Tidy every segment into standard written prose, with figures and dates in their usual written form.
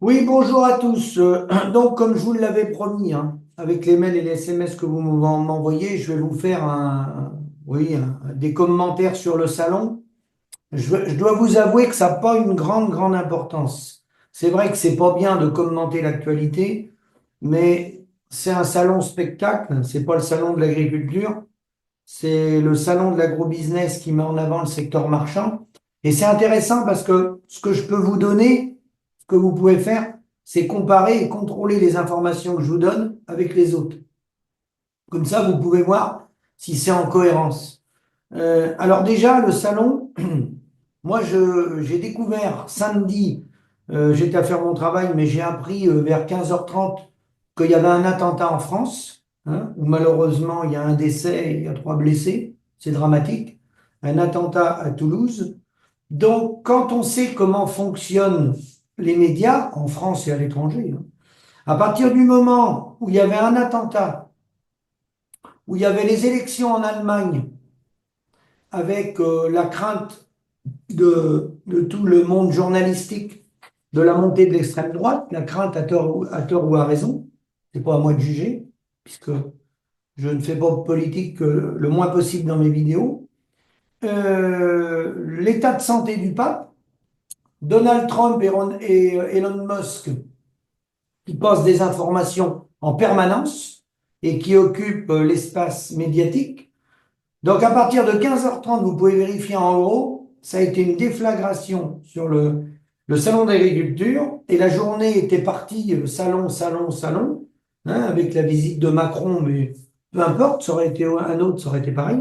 Oui, bonjour à tous. Donc, comme je vous l'avais promis, hein, avec les mails et les SMS que vous m'envoyez, je vais vous faire des commentaires sur le salon. Je dois vous avouer que ça n'a pas une grande importance. C'est vrai que c'est pas bien de commenter l'actualité, mais c'est un salon spectacle, c'est pas le salon de l'agriculture, c'est le salon de l'agrobusiness qui met en avant le secteur marchand. Et c'est intéressant parce que ce que je peux vous donner, ce que vous pouvez faire, c'est comparer et contrôler les informations que je vous donne avec les autres. Comme ça, vous pouvez voir si c'est en cohérence. Alors déjà, le salon, j'ai découvert samedi, j'étais à faire mon travail, mais j'ai appris vers 15h30 qu'il y avait un attentat en France, hein, où malheureusement il y a un décès et il y a 3 blessés. C'est dramatique. Un attentat à Toulouse. Donc, quand on sait comment fonctionnent les médias, en France et à l'étranger, hein, à partir du moment où il y avait un attentat, où il y avait les élections en Allemagne, avec la crainte de tout le monde journalistique de la montée de l'extrême droite, la crainte à tort ou à raison, c'est pas à moi de juger, puisque je ne fais pas de politique le moins possible dans mes vidéos. L'état de santé du pape, Donald Trump et Elon Musk qui passent des informations en permanence et qui occupent l'espace médiatique. Donc à partir de 15h30, vous pouvez vérifier en haut, ça a été une déflagration sur le salon d'agriculture et la journée était partie salon, hein, avec la visite de Macron, mais peu importe, ça aurait été un autre, ça aurait été pareil.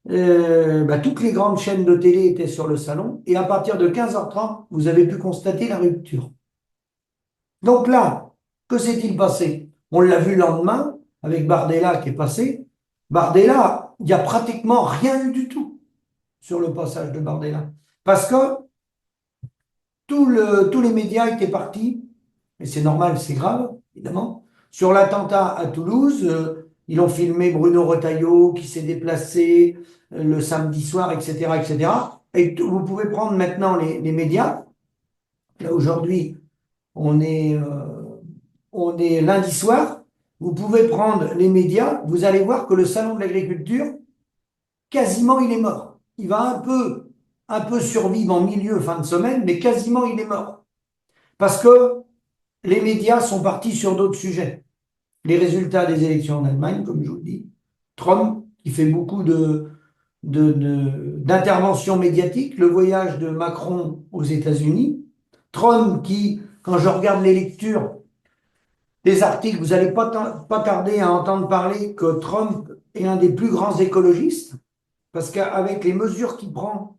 Toutes les grandes chaînes de télé étaient sur le salon et à partir de 15h30, vous avez pu constater la rupture. Donc là, que s'est-il passé? On l'a vu le lendemain avec Bardella qui est passé. Bardella, il n'y a pratiquement rien eu du tout sur le passage de Bardella. Parce que tous les médias étaient partis, et c'est normal, c'est grave, évidemment. Sur l'attentat à Toulouse, ils ont filmé Bruno Retailleau qui s'est déplacé le samedi soir, etc., etc. Et vous pouvez prendre maintenant les médias. Là, aujourd'hui, on est, euh, on est lundi soir. Vous pouvez prendre les médias. Vous allez voir que le salon de l'agriculture, quasiment il est mort. Il va un peu survivre en milieu, fin de semaine, mais quasiment il est mort. Parce que les médias sont partis sur d'autres sujets. Les résultats des élections en Allemagne, comme je vous le dis, Trump, qui fait beaucoup d'interventions médiatiques, le voyage de Macron aux États-Unis, Trump qui, quand je regarde les lectures des articles, vous n'allez pas tarder à entendre parler que Trump est un des plus grands écologistes, parce qu'avec les mesures qu'il prend,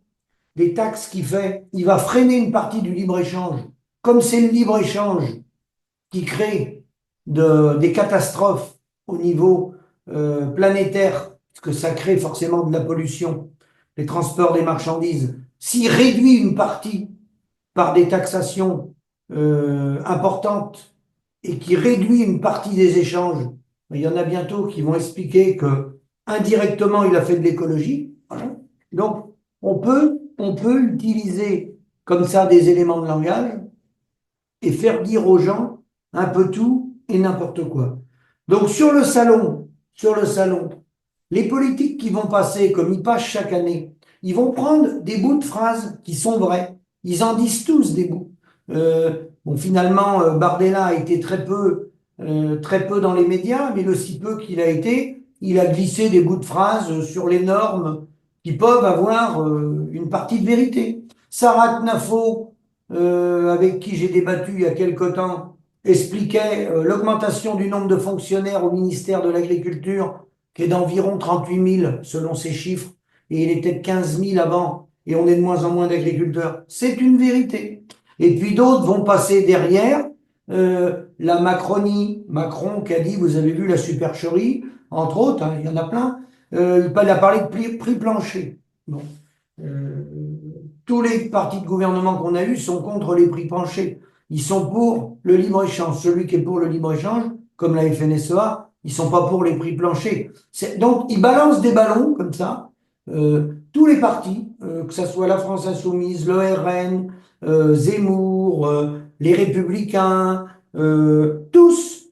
les taxes qu'il fait, il va freiner une partie du libre-échange. Comme c'est le libre-échange qui crée des catastrophes au niveau planétaire, parce que ça crée forcément de la pollution, les transports des marchandises, s'il réduit une partie par des taxations importantes et qui réduit une partie des échanges, il y en a bientôt qui vont expliquer que indirectement il a fait de l'écologie. Voilà. Donc on peut utiliser comme ça des éléments de langage et faire dire aux gens un peu tout et n'importe quoi. Donc sur le salon, les politiques qui vont passer, comme ils passent chaque année, ils vont prendre des bouts de phrases qui sont vrais. Ils en disent tous des bouts. Bon, finalement, Bardella a été très peu dans les médias, mais le si peu qu'il a été, il a glissé des bouts de phrases sur les normes qui peuvent avoir une partie de vérité. Sarah Knafo, avec qui j'ai débattu il y a quelque temps, expliquait l'augmentation du nombre de fonctionnaires au ministère de l'Agriculture, qui est d'environ 38 000 selon ces chiffres, et il était de 15 000 avant, et on est de moins en moins d'agriculteurs. C'est une vérité. Et puis d'autres vont passer derrière la Macronie. Macron qui a dit, vous avez vu la supercherie, entre autres, hein, il y en a plein, il a parlé de prix plancher. Bon. Euh, tous les partis de gouvernement qu'on a eus sont contre les prix planchers. Ils sont pour le libre-échange. Celui qui est pour le libre-échange, comme la FNSEA, ils sont pas pour les prix planchers. Donc, ils balancent des ballons comme ça. Tous les partis, que ce soit la France Insoumise, le RN, Zemmour, les Républicains, tous,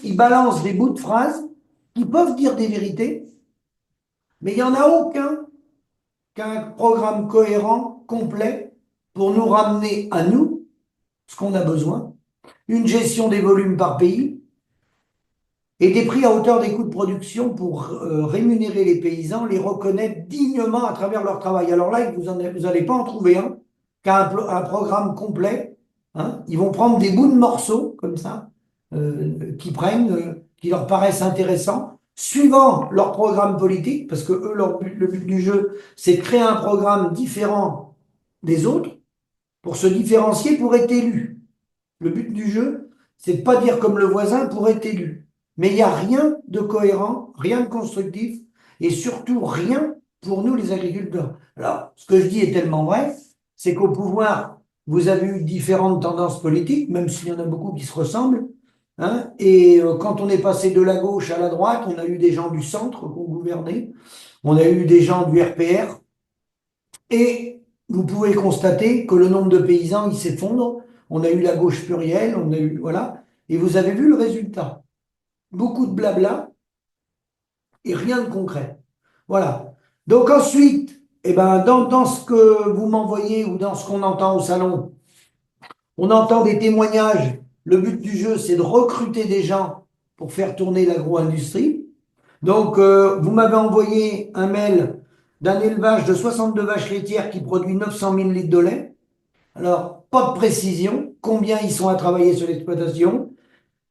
ils balancent des bouts de phrases qui peuvent dire des vérités, mais il n'y en a aucun qu'un programme cohérent, complet, pour nous ramener à nous ce qu'on a besoin, une gestion des volumes par pays et des prix à hauteur des coûts de production pour rémunérer les paysans, les reconnaître dignement à travers leur travail. Alors là, vous n'allez pas en trouver un qu'un un programme complet. Hein. Ils vont prendre des bouts de morceaux comme ça, qui leur paraissent intéressants, suivant leur programme politique, parce que eux, le but du jeu, c'est de créer un programme différent des autres pour se différencier pour être élu. Le but du jeu, c'est de pas dire comme le voisin pour être élu. Mais il n'y a rien de cohérent, rien de constructif et surtout rien pour nous les agriculteurs. Alors, ce que je dis est tellement vrai, c'est qu'au pouvoir, vous avez eu différentes tendances politiques, même s'il y en a beaucoup qui se ressemblent. Hein, et quand on est passé de la gauche à la droite, on a eu des gens du centre qui ont gouverné, on a eu des gens du RPR, et vous pouvez constater que le nombre de paysans, il s'effondre. On a eu la gauche plurielle, on a eu, voilà. Et vous avez vu le résultat. Beaucoup de blabla et rien de concret. Voilà. Donc ensuite, eh ben, dans ce que vous m'envoyez ou dans ce qu'on entend au salon, on entend des témoignages. Le but du jeu, c'est de recruter des gens pour faire tourner l'agro-industrie. Donc, vous m'avez envoyé un mail d'un élevage de 62 vaches laitières qui produit 900 000 litres de lait. Alors, pas de précision, combien ils sont à travailler sur l'exploitation.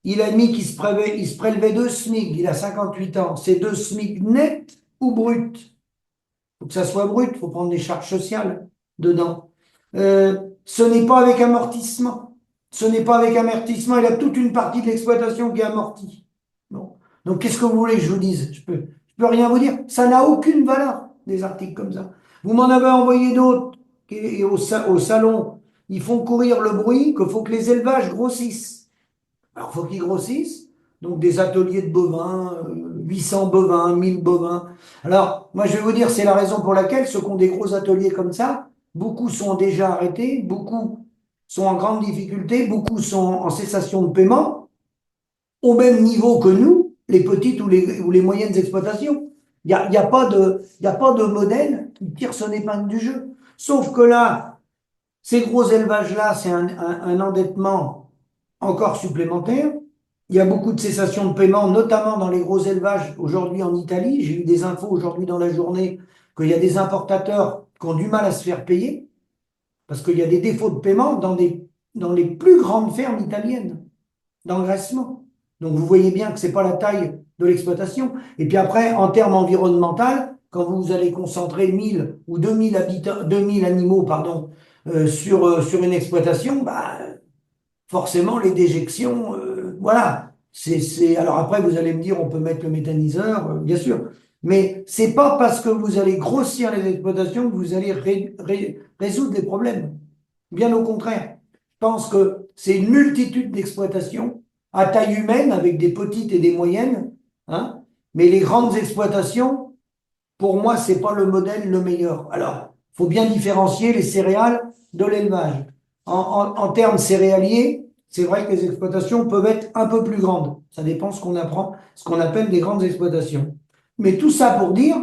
Il a mis il se prélevait 2 SMIC, il a 58 ans. C'est 2 SMIC net ou brut? Il faut que ça soit brut, il faut prendre des charges sociales dedans. Ce n'est pas avec amortissement. Ce n'est pas avec amortissement, il a toute une partie de l'exploitation qui est amortie. Bon. Donc, qu'est-ce que vous voulez que je vous dise? Je peux rien vous dire. Ça n'a aucune valeur, des articles comme ça. Vous m'en avez envoyé d'autres, et au salon, ils font courir le bruit qu'il faut que les élevages grossissent. Alors, il faut qu'ils grossissent. Donc, des ateliers de bovins, 800 bovins, 1000 bovins. Alors, moi, je vais vous dire, c'est la raison pour laquelle ceux qui ont des gros ateliers comme ça, beaucoup sont déjà arrêtés, beaucoup sont en grande difficulté, beaucoup sont en cessation de paiement, au même niveau que nous, les petites ou les moyennes exploitations. Il y a pas de modèle qui tire son épingle du jeu. Sauf que là, ces gros élevages-là, c'est un endettement encore supplémentaire. Il y a beaucoup de cessations de paiement, notamment dans les gros élevages aujourd'hui en Italie. J'ai eu des infos aujourd'hui dans la journée qu'il y a des importateurs qui ont du mal à se faire payer parce qu'il y a des défauts de paiement dans les plus grandes fermes italiennes d'engraissement. Donc vous voyez bien que c'est pas la taille de l'exploitation. Et puis après, en termes environnementaux, quand vous allez concentrer 1000 ou 2000 habitants, 2000 animaux, pardon, sur une exploitation, bah, forcément les déjections, voilà. Alors après, vous allez me dire, on peut mettre le méthaniseur, bien sûr. Mais c'est pas parce que vous allez grossir les exploitations que vous allez résoudre les problèmes. Bien au contraire. Je pense que c'est une multitude d'exploitations à taille humaine, avec des petites et des moyennes, hein. Mais les grandes exploitations, pour moi, c'est pas le modèle le meilleur. Alors, il faut bien différencier les céréales de l'élevage. En termes céréaliers, c'est vrai que les exploitations peuvent être un peu plus grandes. Ça dépend ce qu'on apprend, ce qu'on appelle des grandes exploitations. Mais tout ça pour dire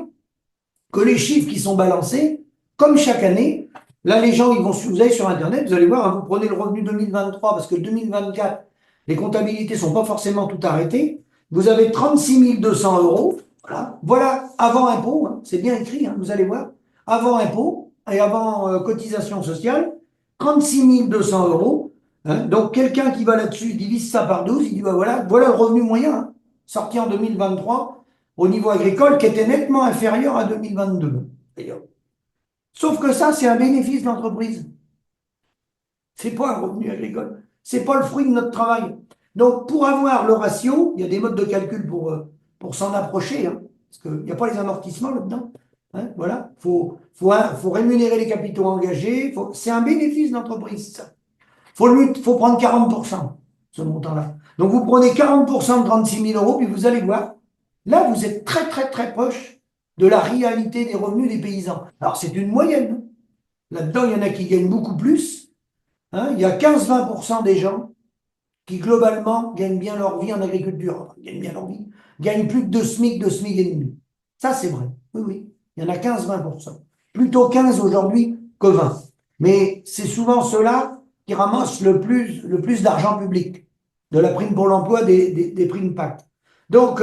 que les chiffres qui sont balancés, comme chaque année, là, les gens, vous allez sur Internet, vous allez voir, hein, vous prenez le revenu 2023, parce que 2024, les comptabilités sont pas forcément tout arrêtées. Vous avez 36 200 euros. Voilà, avant impôt, hein, c'est bien écrit, hein, vous allez voir. Avant impôt et avant cotisation sociale, 36 200 euros. Hein. Donc, quelqu'un qui va là-dessus, divise ça par 12, il dit, bah, voilà le revenu moyen, hein, sorti en 2023 au niveau agricole, qui était nettement inférieur à 2022, d'ailleurs. Sauf que ça, c'est un bénéfice d'entreprise. C'est pas un revenu agricole. C'est pas le fruit de notre travail. Donc, pour avoir le ratio, il y a des modes de calcul pour s'en approcher, hein, parce qu'il n'y a pas les amortissements là-dedans. Hein, voilà. Faut rémunérer les capitaux engagés. C'est un bénéfice d'entreprise, ça. Faut prendre 40%, ce montant-là. Donc, vous prenez 40% de 36 000 euros, puis vous allez voir. Là, vous êtes très, très, très proche de la réalité des revenus des paysans. Alors, c'est une moyenne. Là-dedans, il y en a qui gagnent beaucoup plus. hein, il y a 15-20% des gens qui, globalement, gagnent bien leur vie en agriculture. Enfin, gagnent bien leur vie, gagnent plus de 2 SMIC et demi. Ça, c'est vrai. Oui, oui. Il y en a 15-20%. Plutôt 15 aujourd'hui que 20. Mais c'est souvent ceux-là qui ramassent le plus d'argent public, de la prime pour l'emploi, des primes PAC. Donc,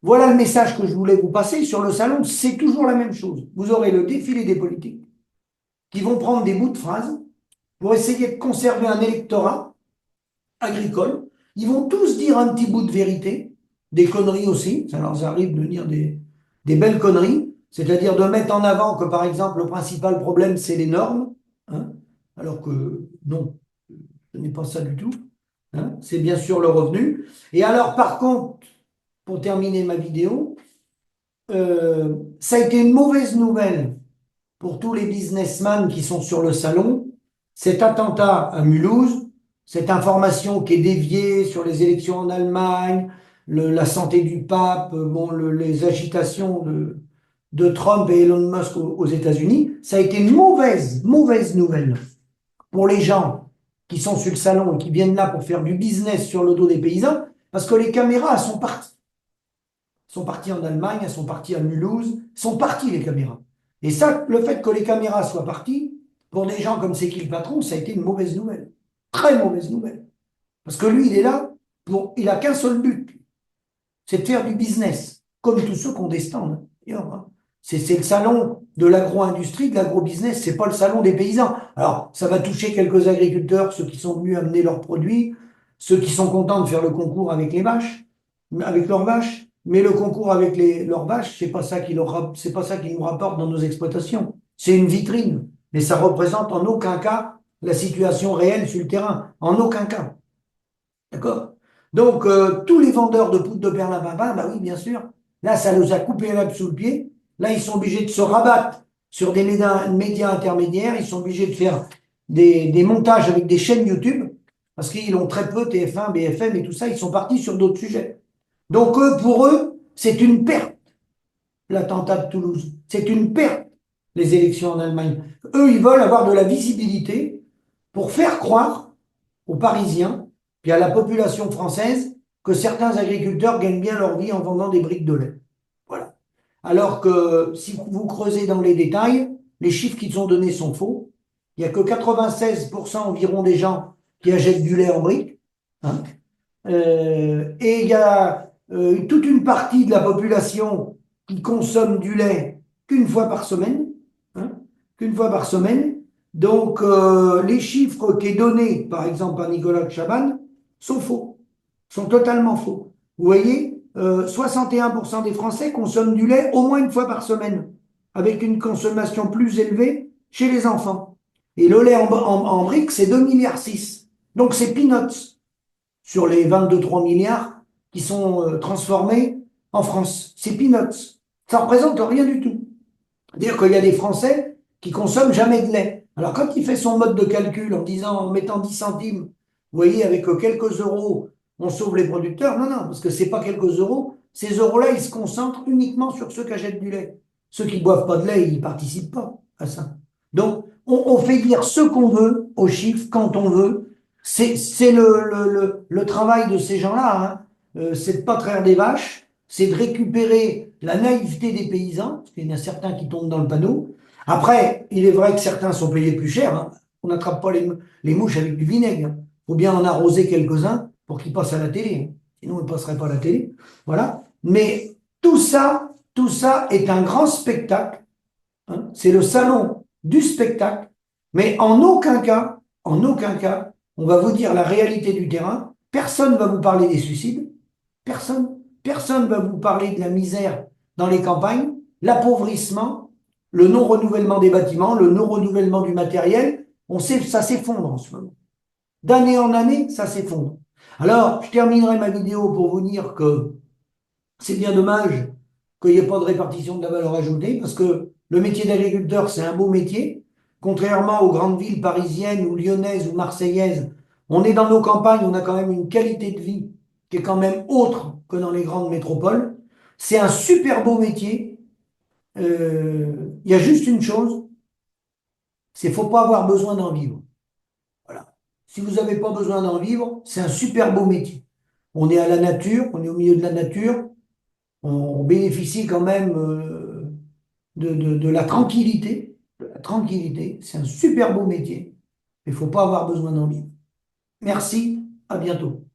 voilà le message que je voulais vous passer. Sur le salon, c'est toujours la même chose. Vous aurez le défilé des politiques qui vont prendre des bouts de phrases pour essayer de conserver un électorat agricole. Ils vont tous dire un petit bout de vérité, des conneries aussi, ça leur arrive de dire des belles conneries, c'est-à-dire de mettre en avant que, par exemple, le principal problème, c'est les normes, hein, alors que non, ce n'est pas ça du tout, hein, c'est bien sûr le revenu. Et alors, par contre, pour terminer ma vidéo, ça a été une mauvaise nouvelle pour tous les businessmen qui sont sur le salon, cet attentat à Mulhouse, cette information qui est déviée sur les élections en Allemagne, la santé du pape, bon, les agitations de Trump et Elon Musk aux États-Unis, ça a été une mauvaise nouvelle pour les gens qui sont sur le salon et qui viennent là pour faire du business sur le dos des paysans, parce que les caméras elles sont parties. Elles sont parties en Allemagne, elles sont parties à Mulhouse, elles sont parties les caméras. Et ça, le fait que les caméras soient parties, pour des gens comme c'est qui le patron, ça a été une mauvaise nouvelle. Très mauvaise nouvelle. Parce que lui, il est là, il a qu'un seul but, c'est de faire du business, comme tous ceux qui ont des stands, d'ailleurs, hein. C'est le salon de l'agro-industrie, de l'agro-business, c'est pas le salon des paysans. Alors, ça va toucher quelques agriculteurs, ceux qui sont venus amener leurs produits, ceux qui sont contents de faire le concours avec les vaches, avec leurs vaches, mais le concours avec leurs vaches, c'est pas ça qui nous rapporte dans nos exploitations. C'est une vitrine, mais ça représente en aucun cas la situation réelle sur le terrain. En aucun cas. D'accord? Donc, tous les vendeurs de poudre de perlimpinpin, bah oui, bien sûr, là, ça nous a coupé l'herbe sous le pied. Là, ils sont obligés de se rabattre sur des médias intermédiaires. Ils sont obligés de faire des montages avec des chaînes YouTube, parce qu'ils ont très peu TF1, BFM et tout ça. Ils sont partis sur d'autres sujets. Donc, pour eux, c'est une perte, l'attentat de Toulouse. C'est une perte, les élections en Allemagne. Eux, ils veulent avoir de la visibilité pour faire croire aux Parisiens, puis à la population française, que certains agriculteurs gagnent bien leur vie en vendant des briques de lait. Voilà. Alors que si vous creusez dans les détails, les chiffres qu'ils ont donnés sont faux. Il n'y a que 96% environ des gens qui achètent du lait en briques, hein. Et il y a toute une partie de la population qui consomme du lait qu'une fois par semaine, hein, qu'une fois par semaine. Donc, les chiffres qui est donné, par exemple, par Nicolas Chaban, sont faux, sont totalement faux. Vous voyez, 61% des Français consomment du lait au moins une fois par semaine, avec une consommation plus élevée chez les enfants. Et le lait en briques, c'est 2,6 milliards. Donc, c'est peanuts sur les 22-3 milliards qui sont transformés en France. C'est peanuts. Ça représente rien du tout. C'est-à-dire qu'il y a des Français qui consomment jamais de lait. Alors quand il fait son mode de calcul en disant, en mettant 10 centimes, vous voyez, avec quelques euros, on sauve les producteurs. Non, non, parce que c'est pas quelques euros. Ces euros-là, ils se concentrent uniquement sur ceux qui achètent du lait. Ceux qui boivent pas de lait, ils participent pas à ça. Donc, on fait dire ce qu'on veut aux chiffres quand on veut. C'est le travail de ces gens-là, hein. C'est de pas traire des vaches, c'est de récupérer la naïveté des paysans, parce qu'il y en a certains qui tombent dans le panneau. Après, il est vrai que certains sont payés plus cher, hein. On n'attrape pas les mouches avec du vinaigre. Il faut bien en arroser quelques-uns pour qu'ils passent à la télé, hein. Sinon, ils ne passeraient pas à la télé. Voilà. Mais tout ça est un grand spectacle, hein. C'est le salon du spectacle. Mais en aucun cas, on va vous dire la réalité du terrain. Personne ne va vous parler des suicides. Personne. Personne ne va vous parler de la misère dans les campagnes, l'appauvrissement, le non-renouvellement des bâtiments, le non-renouvellement du matériel. On sait, ça s'effondre en ce moment. D'année en année, ça s'effondre. Alors, je terminerai ma vidéo pour vous dire que c'est bien dommage qu'il n'y ait pas de répartition de la valeur ajoutée, parce que le métier d'agriculteur, c'est un beau métier. Contrairement aux grandes villes parisiennes ou lyonnaises ou marseillaises, on est dans nos campagnes, on a quand même une qualité de vie qui est quand même autre que dans les grandes métropoles. C'est un super beau métier. Il y a juste une chose, c'est qu'il ne faut pas avoir besoin d'en vivre. Voilà. Si vous n'avez pas besoin d'en vivre, c'est un super beau métier. On est à la nature, on est au milieu de la nature, on bénéficie quand même de la tranquillité. De la tranquillité, c'est un super beau métier. Il ne faut pas avoir besoin d'en vivre. Merci, à bientôt.